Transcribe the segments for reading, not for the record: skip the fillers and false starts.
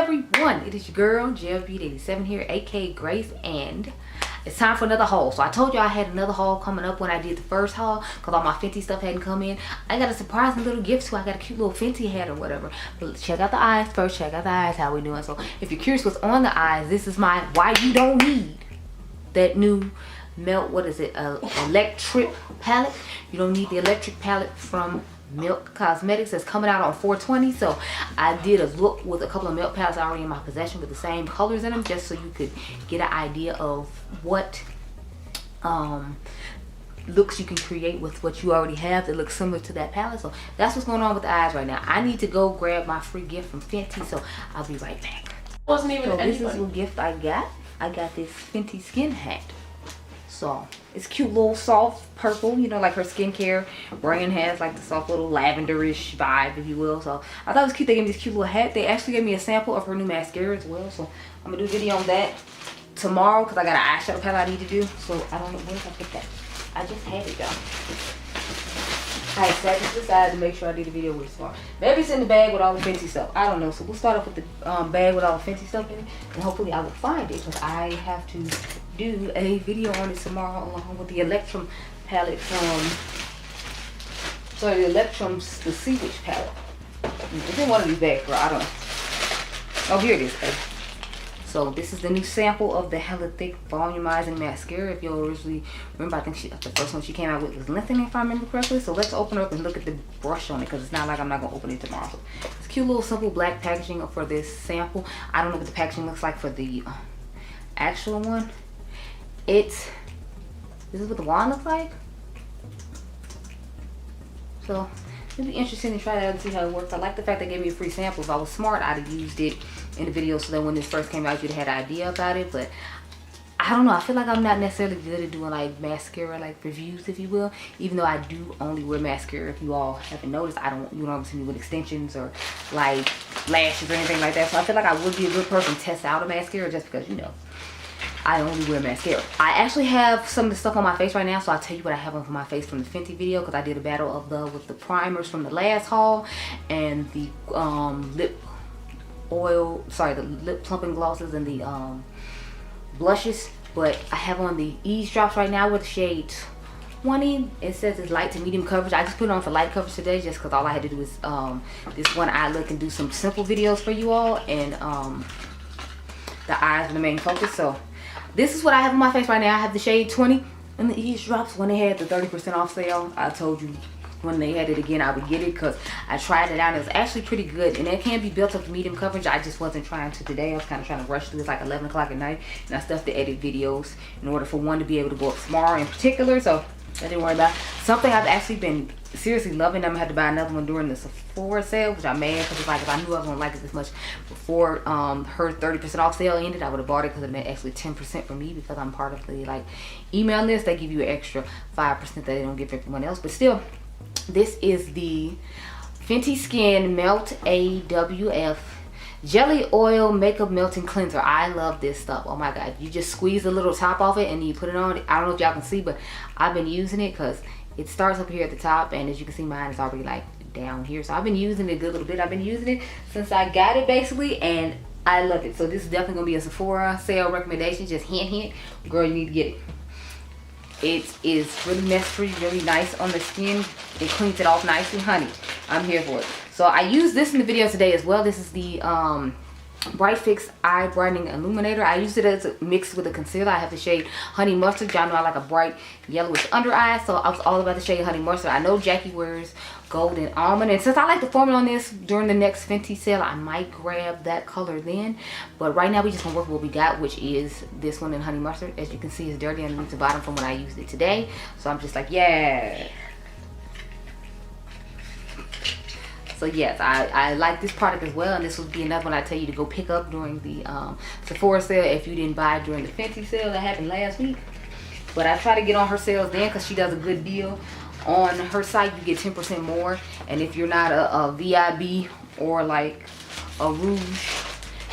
everyone, it is your girl Beaute87 here, aka Grace, and it's time for another haul. So I told you I had another haul coming up when I did the first haul because all my Fenty stuff hadn't come in. I got a surprising little gift too. I got a cute little Fenty hat or whatever. But check out the eyes first. Check out the eyes, how we doing. So if you're curious what's on the eyes, this is my why you don't need that new melt, what is it, electric palette. You don't need the electric palette from Milk Cosmetics that's coming out on 4/20. So I did a look with a couple of milk palettes already in my possession with the same colors in them, just so you could get an idea of what looks you can create with what you already have that looks similar to that palette. So that's what's going on with the eyes right now. I need to go grab my free gift from Fenty, so I'll be right back. Wasn't even this is what gift I got. I got this Fenty skin hat. So it's cute, little soft purple, you know, like her skincare brand has like the soft little lavenderish vibe, if you will. So I thought it was cute. They gave me this cute little hat. They actually gave me a sample of her new mascara as well. So I'm gonna do a video on that tomorrow because I got an eyeshadow palette I need to do. So I don't know, where did I put that? I just had it, y'all. Alright, so I just decided to make sure I did a video with it tomorrow. Maybe it's in the bag with all the Fenty stuff. I don't know. So we'll start off with the bag with all the Fenty stuff in it, and hopefully I will find it because I have to do a video on it tomorrow along with the Electrum palette from, sorry, the Electrum's the Sea Witch palette. It's in one of these bags, girl. I don't know. Oh, here it is, baby. So this is the new sample of the Hella Thick Volumizing Mascara. If you'll originally remember, I think the first one she came out with was Lengthening, if I remember correctly. So let's open her up and look at the brush on it, because it's not like I'm not going to open it tomorrow. So it's cute little simple black packaging for this sample. I don't know what the packaging looks like for the actual one. This is what the wand looks like. So it'd be interesting to try that out and see how it works. I like the fact they gave me a free sample. If I was smart, I'd have used it in the video so that when this first came out, you'd have had an idea about it. But I don't know. I feel like I'm not necessarily good at doing like mascara like reviews, if you will. Even though I do only wear mascara. If you all haven't noticed, you don't see me with extensions or like lashes or anything like that. So I feel like I would be a good person to test out a mascara just because, you know, I only wear mascara. I actually have some of the stuff on my face right now, so I'll tell you what I have on for my face from the Fenty video, because I did a battle of with the primers from the last haul and the lip plumping glosses and the blushes. But I have on the Eavesdrops right now with shade 20. It says it's light to medium coverage. I just put it on for light coverage today just because all I had to do is this one eye look and do some simple videos for you all, and the eyes are the main focus. So this is what I have on my face right now. I have the shade 20 and the Eavesdrops. When they had the 30% off sale, I told you when they had it again I would get it because I tried it out. It was actually pretty good, and it can be built up to medium coverage. I just wasn't trying to today. I was kind of trying to rush through. It's like 11 o'clock at night, and I still have to edit videos in order for one to be able to go up tomorrow in particular. So I didn't worry about it. Something I've actually been seriously loving. I'm gonna have to buy another one during the Sephora sale, which I'm mad because it's like if I knew I was gonna like it this much before her 30% off sale ended, I would have bought it because it meant actually 10% for me because I'm part of the like email list. They give you an extra 5% that they don't give everyone else. But still, this is the Fenty Skin Melt AWF Jelly Oil Makeup Melting Cleanser. I love this stuff. Oh my god, you just squeeze the little top off it and you put it on. I don't know if y'all can see, but I've been using it because it starts up here at the top, and as you can see, mine is already like down here. So I've been using it a good little bit. I've been using it since I got it basically, and I love it. So this is definitely gonna be a Sephora sale recommendation. Just hint, girl, you need to get it. It is really mess-free, really nice on the skin. It cleans it off nicely, honey. I'm here for it. So I used this in the video today as well. This is the Bright Fix Eye Brightening Illuminator. I used it as a mix with a concealer. I have the shade Honey Mustard. Y'all know I like a bright yellowish under eye, so I was all about the shade Honey Mustard. I know Jackie wears Golden Almond, and since I like the formula on this during the next Fenty sale, I might grab that color then. But right now we just gonna work with what we got, which is this one in Honey Mustard. As you can see, it's dirty underneath the bottom from when I used it today, so I'm just like, yeah. So yes, I like this product as well, and this would be another one I tell you to go pick up during the Sephora sale if you didn't buy it during the Fenty sale that happened last week. But I try to get on her sales then because she does a good deal. On her site, you get 10% more, and if you're not a VIB or like a Rouge,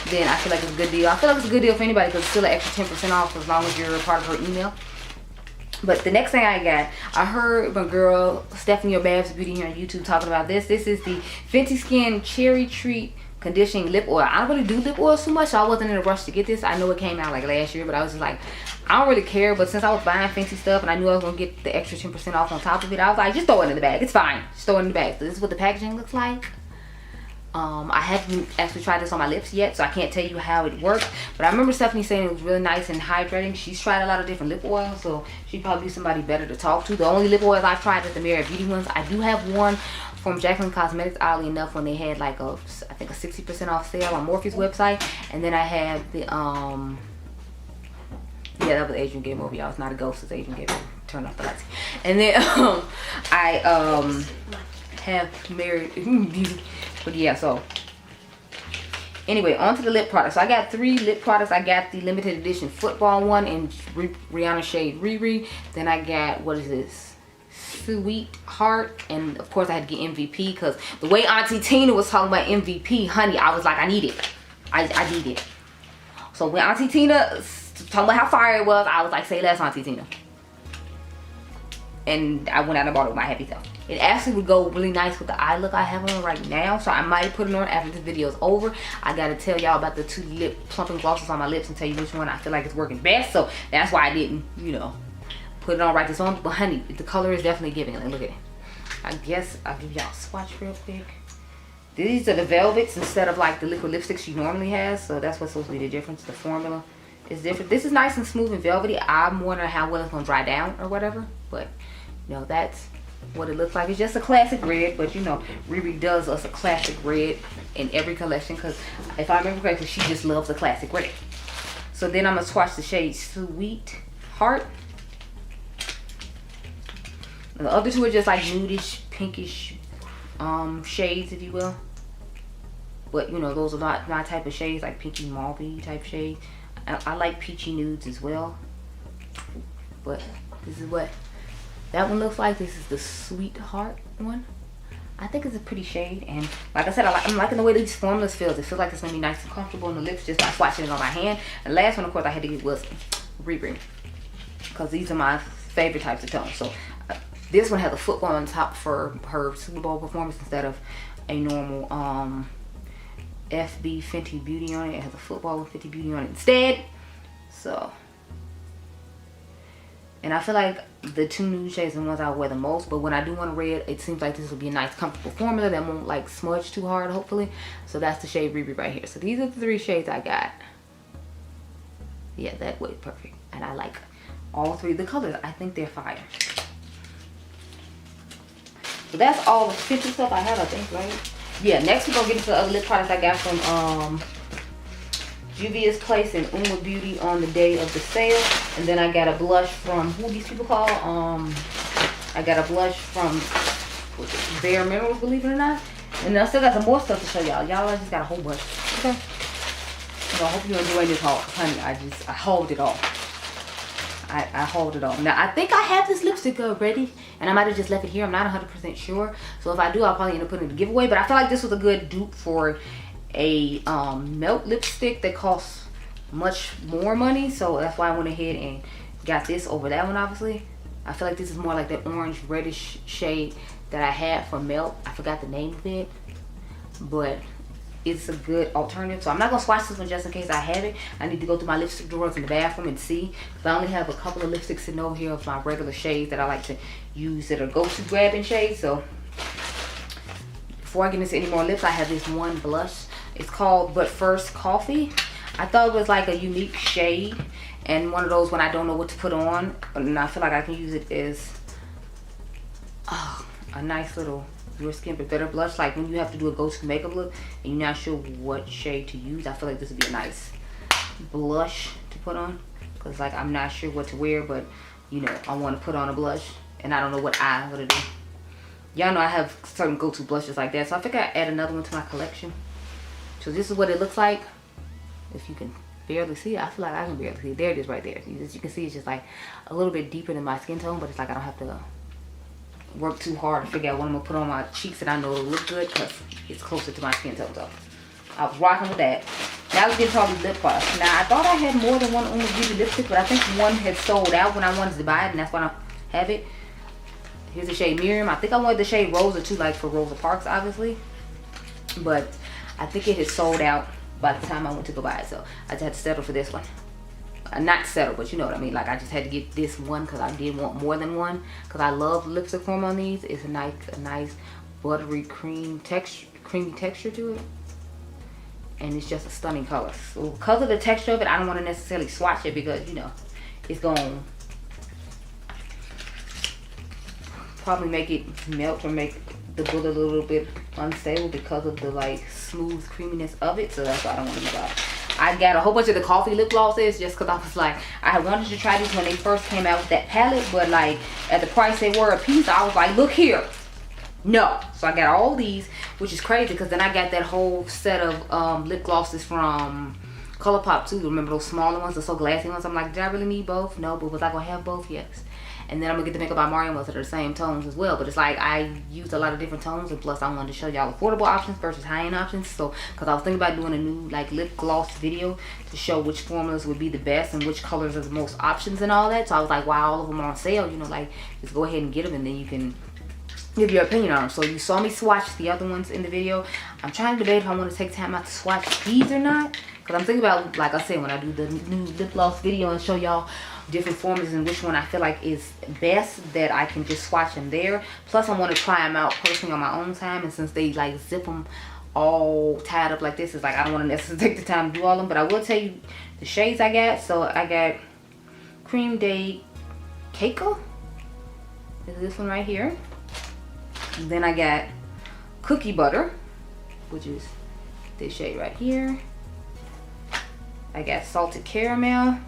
then I feel like it's a good deal. I feel like it's a good deal for anybody because it's still an extra 10% off as long as you're a part of her email. But the next thing I got, I heard my girl Stephanie or Babs Beauty here on YouTube talking about this. This is the Fenty Skin Cherry Treat conditioning lip oil. I don't really do lip oils too much, so I wasn't in a rush to get this. I know it came out like last year, but I was just like, I don't really care. But since I was buying fancy stuff and I knew I was gonna get the extra 10% off on top of it, I was like, just throw it in the bag. It's fine. Just throw it in the bag. So this is what the packaging looks like. I haven't actually tried this on my lips yet, so I can't tell you how it works. But I remember Stephanie saying it was really nice and hydrating. She's tried a lot of different lip oils, so she'd probably be somebody better to talk to. The only lip oils I've tried is the McGrath Beauty ones. I do have one from Jacqueline Cosmetics, oddly enough, when they had like a, I think a 60% off sale on Morphe's website. And then I have the, yeah, that was Adriangameover, y'all. It's not a ghost, it's Adriangameover. Turn off the lights. And then I have Maybelline Beauty. But yeah, so anyway, on to the lip products. So I got 3 lip products. I got the limited edition football one in Rihanna shade Riri. Then I got, what is this? Sweetheart. And of course I had to get MVP because the way Auntie Tina was talking about MVP, honey, I was like, I need it. I need it. So when Auntie Tina talking about how fire it was, I was like, say less, Auntie Tina. And I went out and bought it with my happy self. It actually would go really nice with the eye look I have on right now. So I might put it on after this video is over. I gotta tell y'all about the 2 lip plumping glosses on my lips and tell you which one I feel like is working best. So that's why I didn't, you know, put it on right this on. But honey, the color is definitely giving it. Look at it. I guess I'll give y'all a swatch real quick. These are the velvets instead of like the liquid lipsticks she normally has. So that's what's supposed to be the difference. The formula is different. This is nice and smooth and velvety. I'm wondering how well it's gonna dry down or whatever. But you know, that's what it looks like. It's just a classic red, but you know, Riri does us a classic red in every collection because if I remember correctly, she just loves a classic red. So then I'm gonna swatch the shade Sweetheart. And the other 2 are just like nudish, pinkish shades, if you will. But you know, those are not my type of shades, like pinky mauvey type shades. I like peachy nudes as well. But this is what that one looks like. This is the Sweetheart one. I think it's a pretty shade, and like I said, I'm liking the way these formulas feel. It feels like it's gonna be nice and comfortable in the lips just by swatching it on my hand. And the last one, of course, I had to get was Riri, because these are my favorite types of tones. So this one has a football on top for her Super Bowl performance instead of a normal FB Fenty Beauty on it. It has a football with Fenty Beauty on it instead. So. And I feel like the 2 nude shades are the ones I wear the most. But when I do want a red, it seems like this will be a nice, comfortable formula that won't like smudge too hard, hopefully. So that's the shade Riri right here. So these are the 3 shades I got. Yeah, that way perfect. And I like all 3 of the colors. I think they're fire. So that's all the fancy stuff I have, I think, right? Yeah, next we're going to get into the other lip products I got from Juvia's Place and UOMA Beauty on the day of the sale. And then I got a blush from, who these people call? I got a blush from Bare Minerals, believe it or not. And I still got some more stuff to show y'all. Y'all, I just got a whole bunch. Okay. So I hope you're enjoying this haul. Honey, I hauled it all. I hauled it all. Now, I think I have this lipstick already. And I might have just left it here. I'm not 100% sure. So if I do, I'll probably end up putting it in a giveaway. But I feel like this was a good dupe for a melt lipstick that costs much more money, so that's why I went ahead and got this over that one. Obviously I feel like this is more like that orange reddish shade that I had for melt. I forgot the name of it, but it's a good alternative. So I'm not gonna swatch this one just in case I have it. I need to go through my lipstick drawers in the bathroom and see, because I only have a couple of lipsticks sitting over here of my regular shades that I like to use that are go-to grabbing shades. So before I get into any more lips, I have this one blush. It's called But First Coffee. I thought it was like a unique shade and one of those when I don't know what to put on, and I feel like I can use it as a nice little Your Skin But Better blush. Like when you have to do a go-to makeup look and you're not sure what shade to use, I feel like this would be a nice blush to put on, because like I'm not sure what to wear, but you know, I want to put on a blush and I don't know what eye I'm gonna do. Y'all know I have certain go-to blushes like that, so I think I add another one to my collection. So this is what it looks like. If you can barely see it, I feel like I can barely see it. There it is right there. As you can see, it's just like a little bit deeper than my skin tone, but it's like I don't have to work too hard to figure out what I'm gonna put on my cheeks that I know will look good, because it's closer to my skin tone. So I was rocking with that. Now let's get to all these lip products. Now I thought I had more than one UOMA Beauty lipstick, but I think one had sold out when I wanted to buy it, and that's why I have it. Here's the shade Miriam. I think I wanted the shade Rosa too, like for Rosa Parks, obviously. But I think it had sold out by the time I went to go buy it, so I just had to settle for this one. Not settle, but you know what I mean. Like, I just had to get this one because I did want more than one, because I love lipstick form on these. It's a nice buttery creamy texture to it, and it's just a stunning color. So because of the texture of it, I don't want to necessarily swatch it, because you know it's gonna probably make it melt or make the bullet a little bit unstable because of the like smooth creaminess of it. So that's why I don't want to do that. I got a whole bunch of the coffee lip glosses just because I was like, I wanted to try these when they first came out with that palette, but like at the price they were a piece, I was like, look here, no. So I got all these, which is crazy because then I got that whole set of lip glosses from ColourPop too. Remember those smaller ones, the so glassy ones? I'm like, did I really need both? No. But was I gonna have both? Yes. And then I'm gonna get the Makeup by Mario ones that are the same tones as well. But it's like I used a lot of different tones, and plus I wanted to show y'all affordable options versus high-end options. So, because I was thinking about doing a new like lip gloss video to show which formulas would be the best and which colors are the most options and all that. So I was like, wow, all of them are on sale. You know, like just go ahead and get them, and then you can give your opinion on them. So you saw me swatch the other ones in the video. I'm trying to debate if I want to take time out to swatch these or not, because I'm thinking about, like I said, when I do the new lip gloss video and show y'all different formulas and which one I feel like is best, that I can just swatch them there. Plus I want to try them out personally on my own time, and since they like zip them all tied up like this, it's like I don't want to necessarily take the time to do all of them. But I will tell you the shades I got. So I got Cream de Cacao, is this one right here. And then I got Cookie Butter, which is this shade right here. I got Salted Caramel,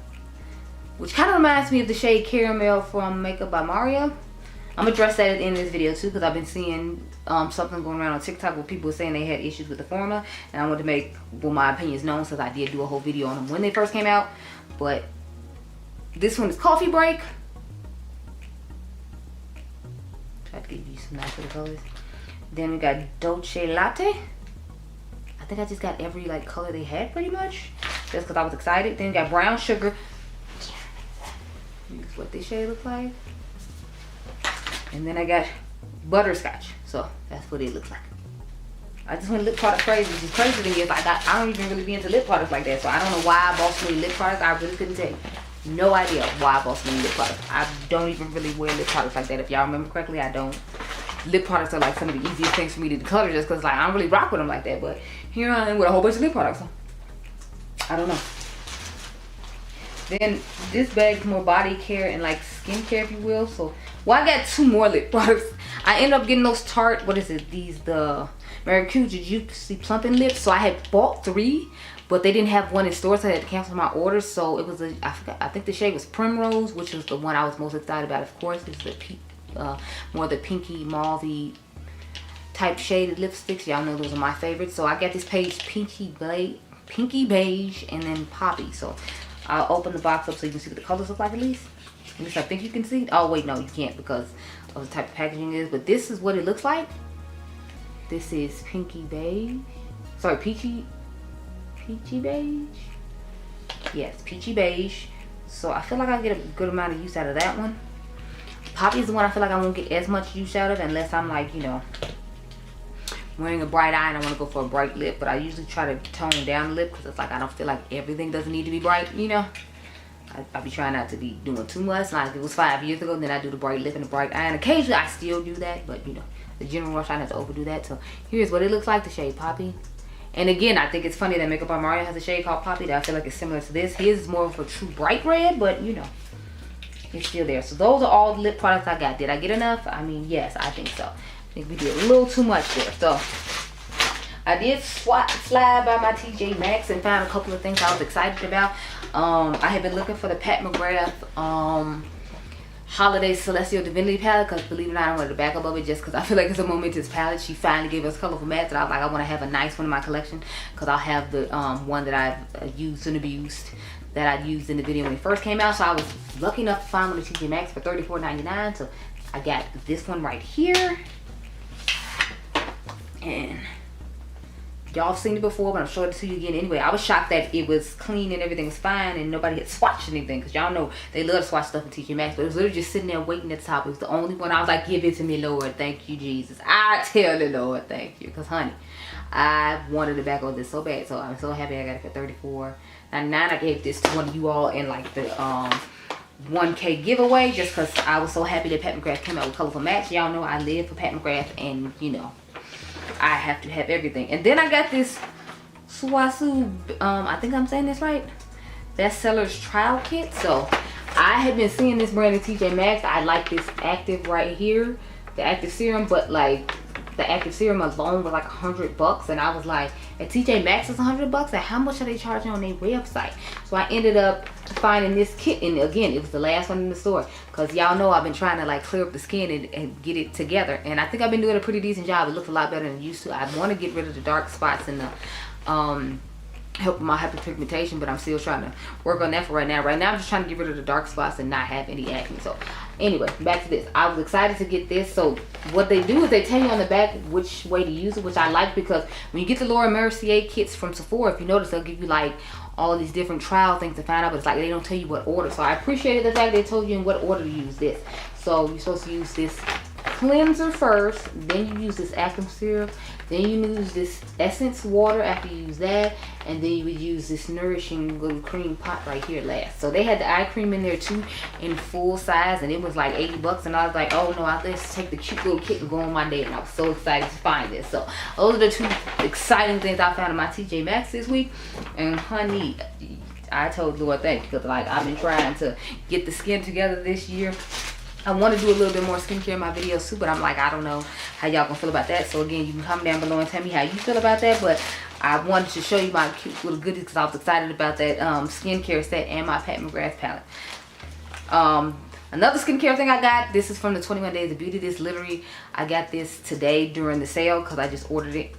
which kind of reminds me of the shade Caramel from Makeup by Mario. I'm gonna address that in this video too, because I've been seeing something going around on TikTok where people were saying they had issues with the formula, and I wanted to make my opinions known, since I did do a whole video on them when they first came out. But this one is Coffee Break. Try to give you some nice little colors. Then we got Dolce Latte. I think I just got every like color they had pretty much, just because I was excited. Then we got Brown Sugar. This is what this shade looks like. And then I got Butterscotch. So that's what it looks like. I just went lip product crazy. Which is crazy to me is like I don't even really be into lip products like that. So I don't know why I bought so many lip products. I really couldn't tell you. No idea why I bought so many lip products. I don't even really wear lip products like that. If y'all remember correctly, I don't. Lip products are like some of the easiest things for me to declutter, just because like I don't really rock with them like that. But here I am with a whole bunch of lip products. So I don't know. Then this bag's more body care and like skincare, if you will. So, well, I got two more lip products. I ended up getting those Tarte, what is it? These, the Maracuja Juicy Plumping Lips. So I had bought 3, but they didn't have one in store, so I had to cancel my order. So it was I think the shade was Primrose, which was the one I was most excited about. Of course, it's the more the pinky mauvey type shaded lipsticks. Y'all know those are my favorites. So I got this page Pinky Beige and then Poppy. So I'll open the box up so you can see what the colors look like at least. At least I think you can see. Oh wait, no, you can't because of the type of packaging it is. But this is what it looks like. This is Pinky Beige. Sorry, Peachy Beige. Yes, Peachy Beige. So I feel like I get a good amount of use out of that one. Poppy is the one I feel like I won't get as much use out of unless I'm like, you know, wearing a bright eye and I want to go for a bright lip. But I usually try to tone down the lip because it's like I don't feel like everything doesn't need to be bright, you know. I be trying not to be doing too much. Like it was 5 years ago, then I do the bright lip and the bright eye, and occasionally I still do that, but you know, the general rush, I not to overdo that. So here's what it looks like, the shade Poppy. And again, I think it's funny that Makeup by Mario has a shade called Poppy that I feel like is similar to this. His is more of a true bright red, but you know, it's still there. So those are all the lip products I got. Did I get enough? I mean, yes, I think so. I think we did a little too much there. So I did slide by my TJ Maxx and found a couple of things I was excited about. I had been looking for the Pat McGrath Holiday Celestial Divinity palette, because believe it or not, I wanted the backup of it just because I feel like it's a momentous palette. She finally gave us colorful mattes, and I was like, I want to have a nice one in my collection because I'll have the one that I've used and abused that I used in the video when it first came out. So I was lucky enough to find one at TJ Maxx for $34.99. So I got this one right here, and y'all seen it before, but I'm showing it to you again anyway. I was shocked that it was clean and everything was fine and nobody had swatched anything, because y'all know they love to swatch stuff in TJ Maxx, but it was literally just sitting there waiting at the top. It was the only one I was like, give it to me, Lord, thank you, Jesus. I tell the Lord thank you, because honey, I wanted the back of this so bad, so I'm so happy I got it for $34.99. I gave this to one of you all in like the 1K giveaway, just because I was so happy that Pat McGrath came out with Colorful Match. Y'all know I live for Pat McGrath, and you know I have to have everything. And then I got this Swasu, I think I'm saying this right, Bestsellers Trial Kit. So I had been seeing this brand in TJ Maxx. I like this active right here, the active serum, but like the active serum alone was like $100, and I was like, at TJ Maxx is $100, and how much are they charging on their website? So I ended up finding this kit, and again, it was the last one in the store, because y'all know I've been trying to like clear up the skin and get it together, and I think I've been doing a pretty decent job. It looks a lot better than it used to. I want to get rid of the dark spots and the help with my hyperpigmentation, but I'm still trying to work on that for right now. Right now I'm just trying to get rid of the dark spots and not have any acne. So anyway, back to this. I was excited to get this. So what they do is they tell you on the back which way to use it, which I like, because when you get the Laura Mercier kits from Sephora, if you notice, they'll give you like all of these different trial things to find out, but it's like they don't tell you what order. So I appreciated the fact they told you in what order to use this. So you're supposed to use this cleanser first, then you use this active serum, then you use this essence water after you use that, and then you would use this nourishing little cream pot right here last. So they had the eye cream in there too in full size, and it was like $80, and I was like, oh no, I'll just take the cute little kit and go on my day, and I was so excited to find this. So those are the two exciting things I found in my TJ Maxx this week. And honey, I told Lord thank you, because like I've been trying to get the skin together this year. I want to do a little bit more skincare in my videos too, but I'm like, I don't know how y'all gonna feel about that. So again, you can comment down below and tell me how you feel about that. But I wanted to show you my cute little goodies because I was excited about that skincare set and my Pat McGrath palette. Another skincare thing I got, this is from the 21 Days of Beauty. This literally, I got this today during the sale because I just ordered it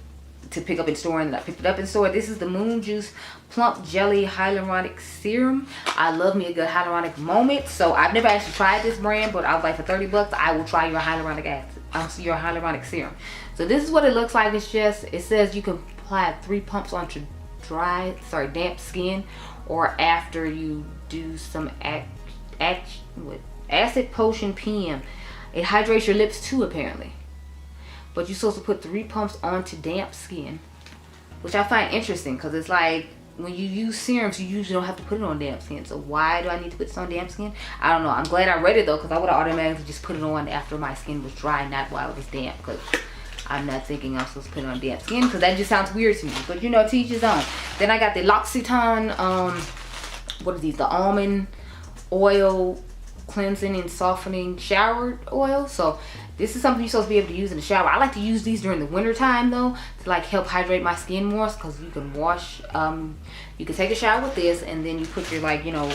to pick up in store, and I picked it up in store. This is the Moon Juice Plump Jelly Hyaluronic Serum. I love me a good hyaluronic moment. So I've never actually tried this brand, but I was like, for $30 I will try your hyaluronic acid, your hyaluronic serum. So this is what it looks like. It's just, it says you can apply 3 pumps onto damp skin, or after you do some acid potion PM. It hydrates your lips too, apparently. But you're supposed to put 3 pumps onto damp skin, which I find interesting, because it's like when you use serums, you usually don't have to put it on damp skin. So why do I need to put this on damp skin? I don't know. I'm glad I read it though, because I would have automatically just put it on after my skin was dry, not while it was damp, because I'm not thinking I'm supposed to put it on damp skin, because that just sounds weird to me. But you know, to each his own. Then I got the L'Occitane, what are these? The almond oil cleansing and softening shower oil. So this is something you're supposed to be able to use in the shower. I like to use these during the winter time though, to like help hydrate my skin more, because you can wash, you can take a shower with this, and then you put your, like, you know,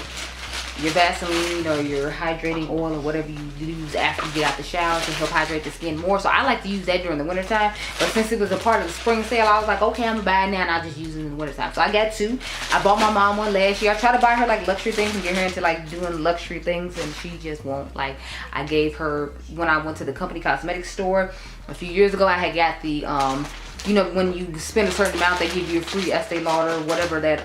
your Vaseline or your hydrating oil or whatever you use after you get out the shower to help hydrate the skin more. So I like to use that during the winter time, but since it was a part of the spring sale, I was like, okay, I'm gonna buy it now, and I'll just use it in the winter time. So I got 2. I bought my mom one last year. I tried to buy her like luxury things and get her into like doing luxury things, and she just won't. Like, I gave her, when I went to the company cosmetics store a few years ago, I had got the you know, when you spend a certain amount, they give you a free Estee Lauder, whatever that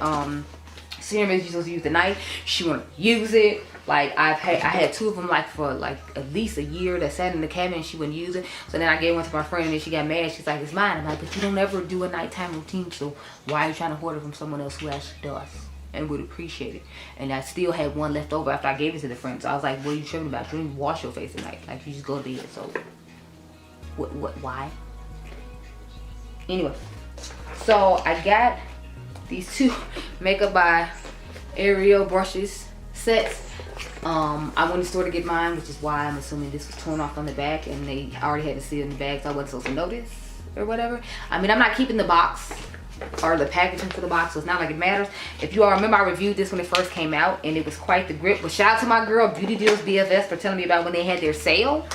serum is you're supposed to use at night. She wouldn't use it. Like, I had 2 of them like for like at least a year that sat in the cabinet, and she wouldn't use it. So then I gave one to my friend, and then she got mad. She's like, it's mine. I'm like, but you don't ever do a nighttime routine, so why are you trying to hoard it from someone else who actually does and would appreciate it? And I still had one left over after I gave it to the friend. So I was like, what are you tripping about? You don't even wash your face at night. Like, you just go to bed. So why? Anyway, so I got these 2 Makeup by Ariel brushes sets. I went to the store to get mine, which is why I'm assuming this was torn off on the back, and they already had to see it in the bag, so I wasn't supposed to notice or whatever. I mean, I'm not keeping the box or the packaging for the box, so it's not like it matters. If you all remember, I reviewed this when it first came out, and it was quite the grip. But shout out to my girl Beauty Deals BFS for telling me about when they had their sale.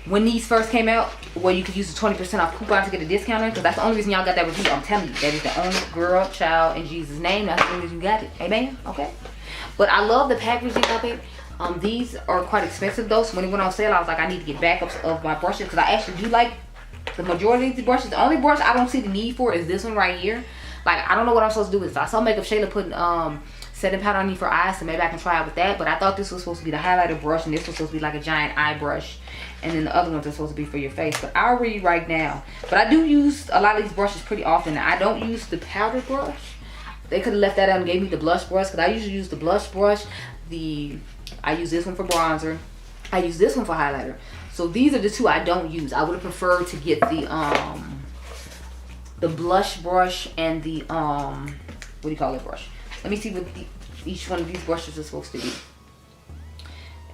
When these first came out, where you could use the 20% off coupon to get a discount on, because that's the only reason y'all got that review. I'm telling you, that is the only girl, child, in Jesus' name. That's the only reason you got it. Amen? Okay? But I love the packaging of it. These are quite expensive though, so when it went on sale, I was like, I need to get backups of my brushes, because I actually do like the majority of these brushes. The only brush I don't see the need for is this one right here. Like, I don't know what I'm supposed to do with this. I saw Makeup Shayla putting setting powder underneath her eyes, so maybe I can try it with that. But I thought this was supposed to be the highlighter brush, and this was supposed to be like a giant eye brush, and then the other ones are supposed to be for your face. But I'll read right now. But I do use a lot of these brushes pretty often. I don't use the powder brush. They could have left that out and gave me the blush brush, because I usually use the blush brush. I use this one for bronzer. I use this one for highlighter. So these are the two I don't use. I would have preferred to get the blush brush and the what do you call it, brush? Let me see what each one of these brushes is supposed to be.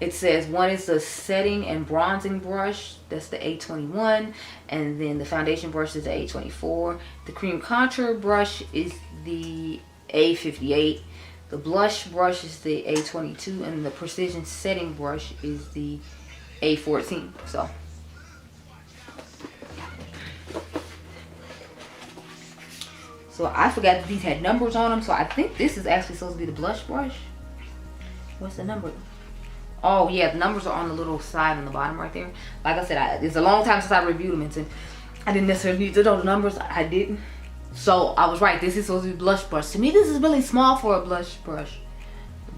It says one is the setting and bronzing brush, that's the A21, and then the foundation brush is the A24. The cream contour brush is the A58. The blush brush is the A22, and the precision setting brush is the A14. So I forgot that these had numbers on them, so I think this is actually supposed to be the blush brush. What's the number? Oh yeah, the numbers are on the little side on the bottom right there. Like I said, it's a long time since I reviewed them, and since I didn't necessarily need to know the numbers, I didn't. So I was right, this is supposed to be blush brush. To me, this is really small for a blush brush,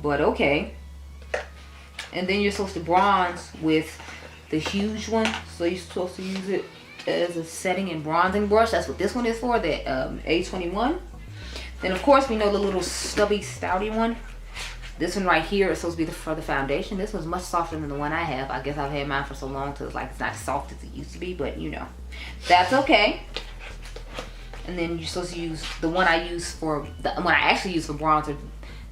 but okay. And then you're supposed to bronze with the huge one, so you're supposed to use it as a setting and bronzing brush. That's what this one is for, the A21. Then of course we know the little stubby stouty one. This one right here is supposed to be for the foundation. This one's much softer than the one I have. I guess I've had mine for so long till it's like it's not as soft as it used to be, but you know, that's okay. And then you're supposed to use the one I use for the one I actually use for bronzer.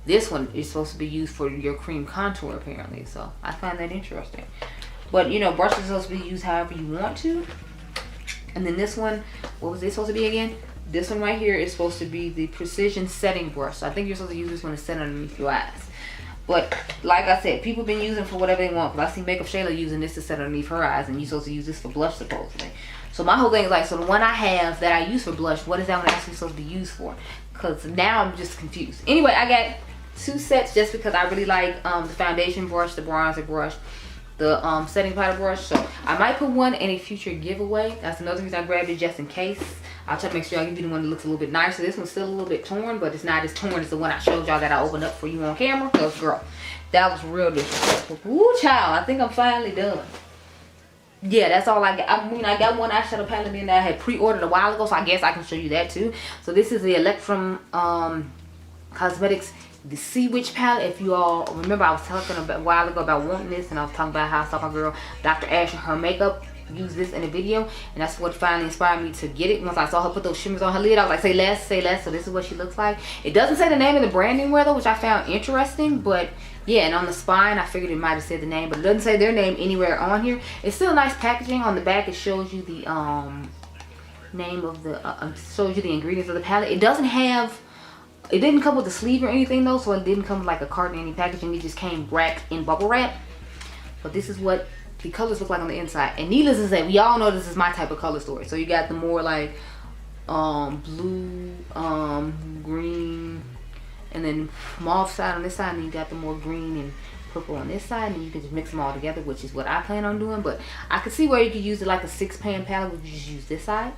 This one is supposed to be used for your cream contour apparently, so I find that interesting. But you know, brushes are supposed to be used however you want to. And then this one, what was this supposed to be again? This one right here is supposed to be the precision setting brush. So I think you're supposed to use this one to set underneath your eyes. But like I said, people have been using it for whatever they want. But I see Makeup Shayla using this to set underneath her eyes, and you're supposed to use this for blush supposedly. So my whole thing is like, so the one I have that I use for blush, what is that one actually supposed to be used for? Because now I'm just confused. Anyway, I got 2 sets just because I really like the foundation brush, the bronzer brush, the setting powder brush. So I might put one in a future giveaway. That's another reason I grabbed it, just in case. I'll try to make sure I give you the one that looks a little bit nicer. This one's still a little bit torn, but it's not as torn as the one I showed y'all that I opened up for you on camera. Because girl, that was real disrespectful. Ooh child, I think I'm finally done. Yeah, that's all I got. I mean, I got one eyeshadow palette in that I had pre-ordered a while ago, so I guess I can show you that too. So this is the Electrum Cosmetics, the Sea Witch palette. If you all remember, I was talking about a while ago about wanting this, and I was talking about how I saw my girl Dr. Ash and her makeup use this in a video, and that's what finally inspired me to get it. Once I saw her put those shimmers on her lid, I was like, say less, say less. So this is what she looks like. It doesn't say the name of the brand anywhere though, which I found interesting, but yeah. And on the spine, I figured it might have said the name, but it doesn't say their name anywhere on here. It's still nice packaging. On the back, it shows you the name of the shows you the ingredients of the palette. It doesn't have, it didn't come with a sleeve or anything though, so it didn't come with like a carton or any packaging. It just came wrapped in bubble wrap. But this is what the colors look like on the inside. And needless to say, we all know this is my type of color story. So you got the more like blue, green, and then mauve side on this side, and you got the more green and purple on this side, and you can just mix them all together, which is what I plan on doing. But I could see where you could use it like a 6-pan palette, where you just use this side.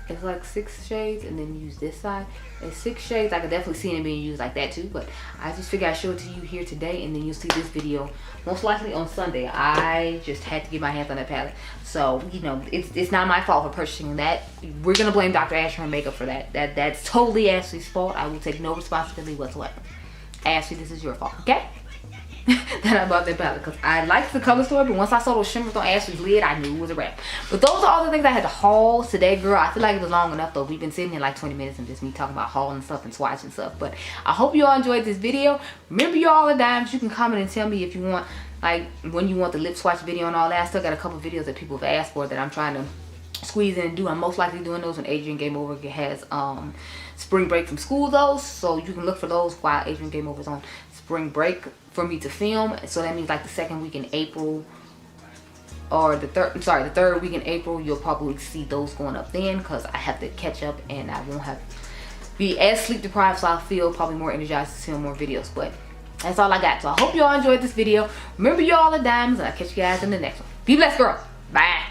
It's like 6 shades, and then use this side. It's 6 shades. I could definitely see it being used like that too, but I just figured I'd show it to you here today, and then you'll see this video most likely on Sunday. I just had to get my hands on that palette, so you know, it's not my fault for purchasing that. We're gonna blame Dr. Ashley and makeup for that. That's totally Ashley's fault. I will take no responsibility whatsoever. Ashley, this is your fault, okay? That I bought that palette because I liked the color story, but once I saw those shimmers on Ashley's lid, I knew it was a wrap. But those are all the things I had to haul today, girl. I feel like it was long enough though. We've been sitting here like 20 minutes and just me talking about hauling stuff and swatching stuff. But I hope you all enjoyed this video. Remember, you all are dimes. You can comment and tell me if you want, like, when you want the lip swatch video and all that. I still got a couple videos that people have asked for that I'm trying to squeeze in and do. I'm most likely doing those when Adriangameover has spring break from school though, so you can look for those while Adriangameover's on spring break for me to film. So that means like the 2nd week in April, or the third week in April, you'll probably see those going up then, because I have to catch up and I won't have be as sleep deprived, so I'll feel probably more energized to film more videos. But that's all I got. So I hope you all enjoyed this video. Remember, you all are diamonds, and I'll catch you guys in the next one. Be blessed, girl. Bye.